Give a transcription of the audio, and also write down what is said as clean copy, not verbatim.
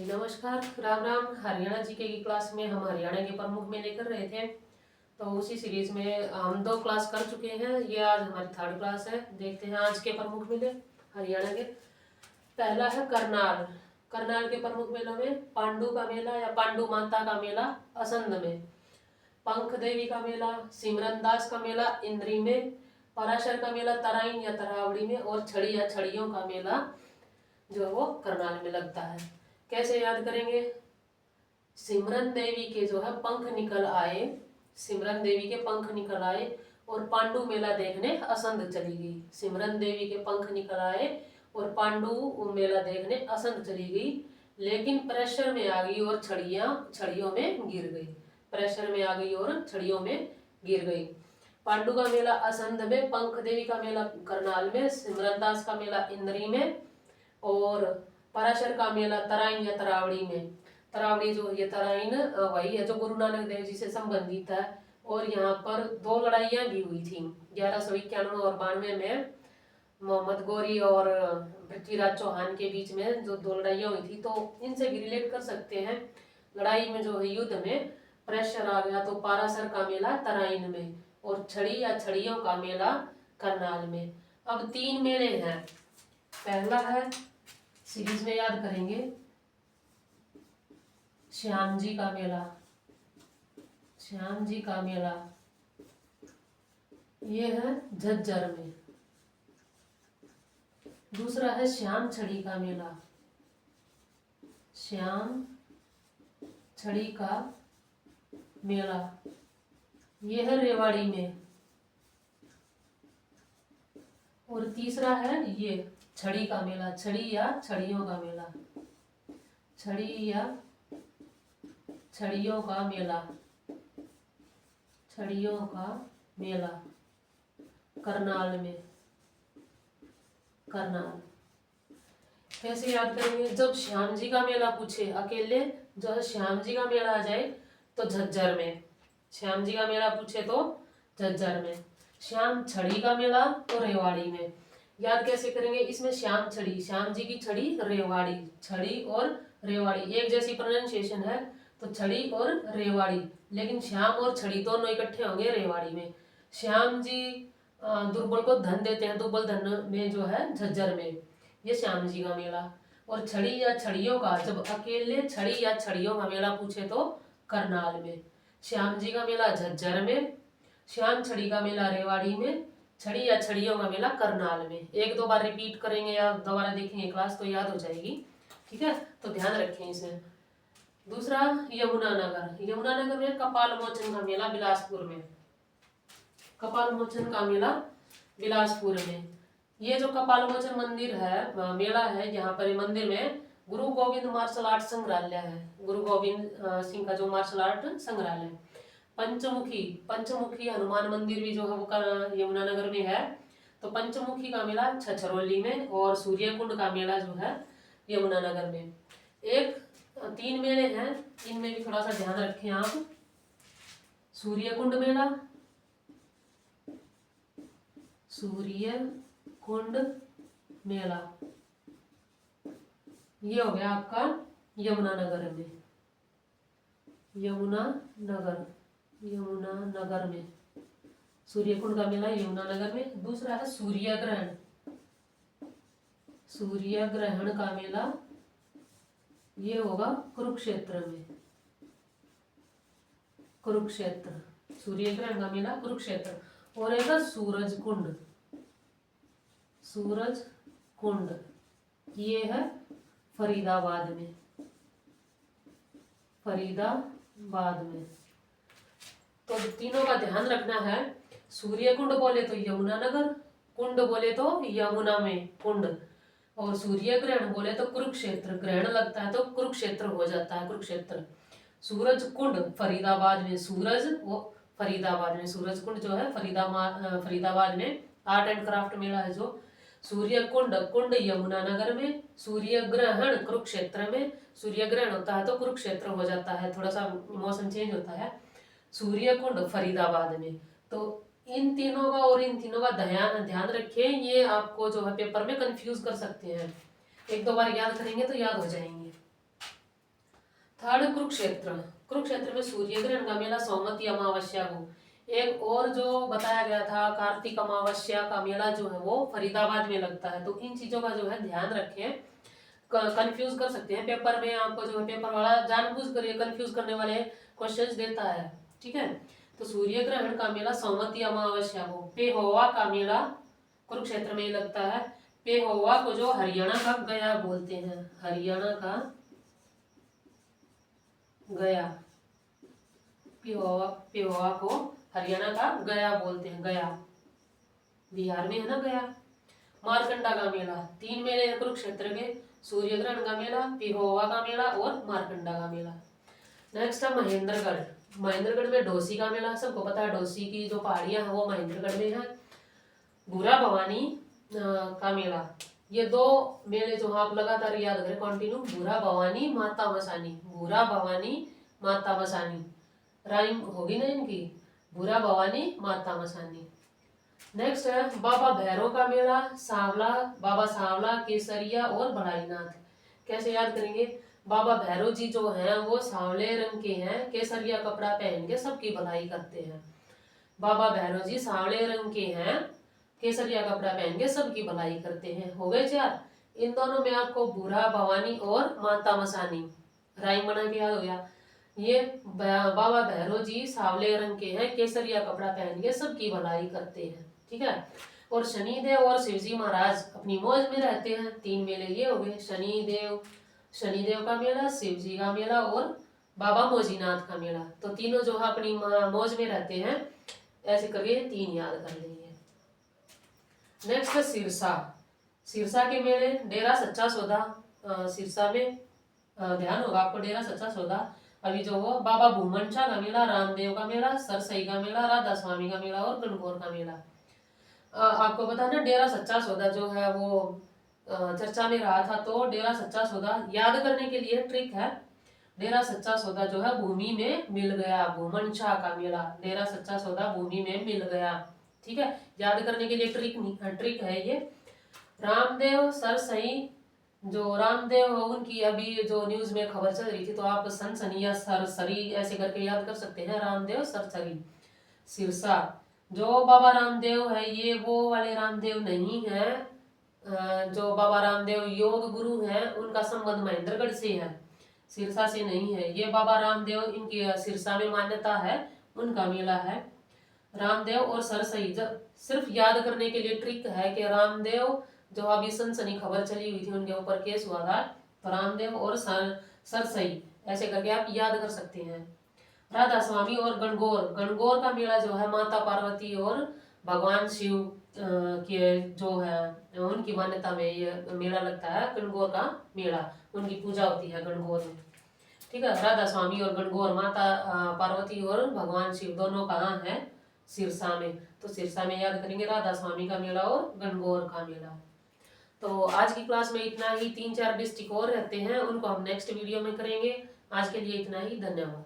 नमस्कार, राम राम। हरियाणा जीके की क्लास में हम हरियाणा के प्रमुख मेले कर रहे थे। तो उसी सीरीज में हम 2 क्लास कर चुके हैं। ये आज हमारी 3rd क्लास है। देखते हैं आज के प्रमुख मेले हरियाणा के। पहला है करनाल। करनाल के प्रमुख मेलों में पांडु का मेला या पांडु माता का मेला असंध में, पंख देवी का मेला, सिमरन दास का मेला इंद्री में, पराशर का मेला तराइन या तरावड़ी में, और छड़ी या छड़ियों का मेला जो है वो करनाल में लगता है। कैसे याद करेंगे? सिमरन देवी के जो है पंख निकल आए, सिमरन देवी के पंख निकल आए और पांडु मेला देखने असंध चली गई। सिमरन देवी के पंख निकल आए और पांडु मेला देखने असंध चली गई, लेकिन प्रेशर में आ गई और छड़ियों में गिर गई। प्रेशर में आ गई और छड़ियों में गिर गई। पांडु का मेला असंध में, पंख देवी का मेला करनाल में, सिमरन दास का मेला इंद्री में और पराशर का मेला तराइन या तरावड़ी में। तरावड़ी जो ये तराइन वही है जो गुरु नानक देव जी से संबंधित है। और यहाँ पर 2 लड़ाइयाँ भी हुई थी 1191 और 92 में। मोहम्मद गौरी और पृथ्वीराज चौहान के बीच में जो 2 लड़ाइयाँ हुई थी, तो इनसे भी रिलेट कर सकते हैं। लड़ाई में जो है युद्ध में प्रेशर आ गया तो पराशर का मेला तराइन में और छड़ी या छड़ियों का मेला करनाल में। अब 3 मेले हैं। पहला है, सीरीज में याद करेंगे, श्याम जी का मेला। श्याम जी का मेला ये है झज्जर में। दूसरा है श्याम छड़ी का मेला। श्याम छड़ी का मेला ये है रेवाड़ी में। और तीसरा है ये छड़ी का मेला, छड़ी या छड़ियों का मेला, छड़ी या छड़ियों का मेला, छड़ियों का मेला करनाल में। करनाल कैसे याद करेंगे? जब श्याम जी का मेला पूछे अकेले, जो है श्याम जी का मेला आ जाए तो झज्जर में। श्याम जी का मेला पूछे तो झज्जर में। श्याम छड़ी का मेला तो रेवाड़ी में। याद कैसे करेंगे? इसमें श्याम छड़ी, श्याम जी की छड़ी, रेवाड़ी, छड़ी और रेवाड़ी एक जैसी प्रोनाउंसिएशन है तो छड़ी और रेवाड़ी, लेकिन श्याम और छड़ी दोनों इकट्ठे होंगे रेवाड़ी में। श्याम जी दुर्बल को धन देते हैं, दुर्बल धन में जो है झज्जर में, ये श्याम जी का मेला। और छड़ी या छड़ियों का, जब अकेले छड़ी या छड़ियों का मेला पूछे तो करनाल में। श्याम जी का मेला झज्जर में, श्याम छड़ी का मेला रेवाड़ी में, छड़ी या छड़ियों का मेला करनाल में। 1-2 बार रिपीट करेंगे या दोबारा देखेंगे क्लास तो याद हो जाएगी। ठीक है, तो ध्यान रखें इसे। दूसरा यमुनानगर। यमुनानगर में कपाल मोचन का मेला बिलासपुर में। कपाल मोचन का मेला बिलासपुर में। ये जो कपाल मोचन मंदिर है, मेला है, यहाँ पर मंदिर में गुरु गोविंद मार्शल आर्ट संग्रहालय है। गुरु गोविंद सिंह का जो मार्शल आर्ट संग्रहालय। पंचमुखी, पंचमुखी हनुमान मंदिर भी जो है वो यमुनानगर में है। तो पंचमुखी का मेला छछरौली में और सूर्यकुंड का मेला जो है यमुनानगर में। 3 मेले हैं, इनमें भी थोड़ा सा ध्यान रखें आप। सूर्यकुंड मेला, सूर्यकुंड मेला ये हो गया आपका यमुनानगर में। यमुनानगर, यमुनानगर में सूर्यकुंड का मेला यमुनानगर में। दूसरा है सूर्य ग्रहण। सूर्य ग्रहण का मेला ये होगा कुरुक्षेत्र में। कुरुक्षेत्र, सूर्य ग्रहण का मेला कुरुक्षेत्र। और एक सूरज कुंड। सूरज कुंड ये है फरीदाबाद में। फरीदाबाद में। तो तीनों का ध्यान रखना है। सूर्य कुंड बोले तो यमुनानगर, कुंड बोले तो यमुना में कुंड, और सूर्य ग्रहण बोले तो कुरुक्षेत्र, ग्रहण लगता है तो कुरुक्षेत्र हो जाता है, कुरुक्षेत्र। सूरज कुंड फरीदाबाद में, सूरज वो फरीदाबाद में, सूरज कुंड जो है फरीदाबाद में। आर्ट एंड क्राफ्ट मेला है जो। सूर्य कुंड, कुंड यमुनानगर में, सूर्य ग्रहण कुरुक्षेत्र में। सूर्य ग्रहण होता है तो कुरुक्षेत्र हो जाता है, थोड़ा सा मौसम चेंज होता है। सूर्य कुंड फरीदाबाद में। तो इन तीनों का और इन तीनों का ध्यान रखें, ये आपको जो है पेपर में कंफ्यूज कर सकते हैं। 1-2 बार याद करेंगे तो याद हो जाएंगे। थर्ड कुरुक्षेत्र। कुरुक्षेत्र में सूर्य ग्रहण का मेला सौमती अमावस्या को। एक और जो बताया गया था कार्तिक अमावस्या का मेला जो है वो फरीदाबाद में लगता है। तो इन चीजों का जो है ध्यान रखें, कंफ्यूज कर सकते हैं पेपर में आपको, जो है पेपर वाला जानबूझ कर कंफ्यूज करने वाले क्वेश्चंस देता है। ठीक है, तो सूर्य ग्रहण का मेला सौमती अमावस्या को। पेहोवा का मेला कुरुक्षेत्र में लगता है। पेहोवा को जो हरियाणा का गया बोलते हैं, हरियाणा का गया। पेहोवा, पेहोवा को हरियाणा का गया बोलते हैं, गया बिहार में है ना गया। मारकंडा का मेला, 3 मेले हैं कुरुक्षेत्र के, सूर्य ग्रहण का मेला, पेहोवा का मेला और मारकंडा का मेला। नेक्स्ट है महेंद्रगढ़। महेंद्रगढ़ में डोसी का मेला, सबको पता है डोसी की जो पहाड़ियां हैं वो महेंद्रगढ़ में है। भूरा भवानी का मेला, ये 2 मेले जो आप लगातार याद करें कंटिन्यू, भूरा भवानी माता मसानी, भूरा भवानी माता मसानी, राइम होगी ना इनकी, भूरा भवानी माता मसानी। नेक्स्ट है बाबा भैरव का मेला, सांवला, बाबा सांवला, केसरिया और बड़ाईनाथ। कैसे याद करेंगे, बाबा भैरव जी जो हैं वो सांवले रंग के हैं, केसरिया कपड़ा पहन के सबकी भलाई करते हैं। बाबा भैरव जी सांवले रंग के हैं, केसरिया कपड़ा पहन के सबकी भलाई करते हैं। हो गए 4। इन दोनों में आपको भूरा भवानी और माता मसानी राइम बना के याद हो गया। ये बाबा भैरव जी सांवले रंग के हैं, केसरिया कपड़ा पहन के सबकी भलाई करते हैं। ठीक है, और शनिदेव और शिवजी महाराज अपनी मौज में रहते हैं। 3 मेले ये हो गए, शनिदेव का मेला, शिवजी का मेला और बाबा मौजीनाथ का मेला। तो तीनों जो है अपनी मौज में रहते हैं। ऐसे करके 3 याद कर लेंगे। नेक्स्ट है सिरसा। सिरसा के मेले, डेरा सच्चा सौदा, सिरसा में ध्यान होगा आपको, डेरा सच्चा सौदा। अभी जो वो बाबा भूमन शाह का मेला, रामदेव का मेला, सरसई का मेला, राधा स्वामी का मेला और गणगौर का मेला। आपको पता है ना डेरा सच्चा सौदा जो है वो चर्चा में रहा था। तो डेरा सच्चा सौदा याद करने के लिए ट्रिक है, डेरा सच्चा सौदा जो है भूमि में मिल गया, भूमन शाह का मेला, डेरा सच्चा सौदा भूमि में मिल गया। ठीक है, याद करने के लिए ट्रिक है ये। रामदेव सरसई, जो रामदेव उनकी अभी जो न्यूज में खबर चल रही थी, तो आप सनसनी या सरसरी ऐसे करके याद कर सकते हैं, रामदेव सरसरी। सिरसा, जो बाबा रामदेव है ये वो वाले रामदेव नहीं है, जो बाबा रामदेव योग गुरु हैं उनका संबंध महेंद्रगढ़ से है, सिरसा से नहीं है। ये बाबा रामदेव इनकी सिरसा में मान्यता है, उनका मेला है। रामदेव और सरसई, सिर्फ याद करने के लिए ट्रिक है कि रामदेव जो अभी सनसनी खबर चली हुई थी उनके ऊपर केस हुआ था, तो रामदेव और सरसई ऐसे करके आप याद कर सकते हैं। राधा स्वामी और गणगौर, गणगौर का मेला जो है माता पार्वती और भगवान शिव के जो है उनकी मान्यता में ये मेला लगता है, गणगौर का मेला, उनकी पूजा होती है गणगौर में। ठीक है, राधा स्वामी और गणगौर, माता पार्वती और भगवान शिव दोनों कहाँ है, सिरसा में। तो सिरसा में याद करेंगे राधा स्वामी का मेला और गणगौर का मेला। तो आज की क्लास में इतना ही, 3-4 डिस्ट्रिक्ट और रहते हैं, उनको हम नेक्स्ट वीडियो में करेंगे। आज के लिए इतना ही, धन्यवाद।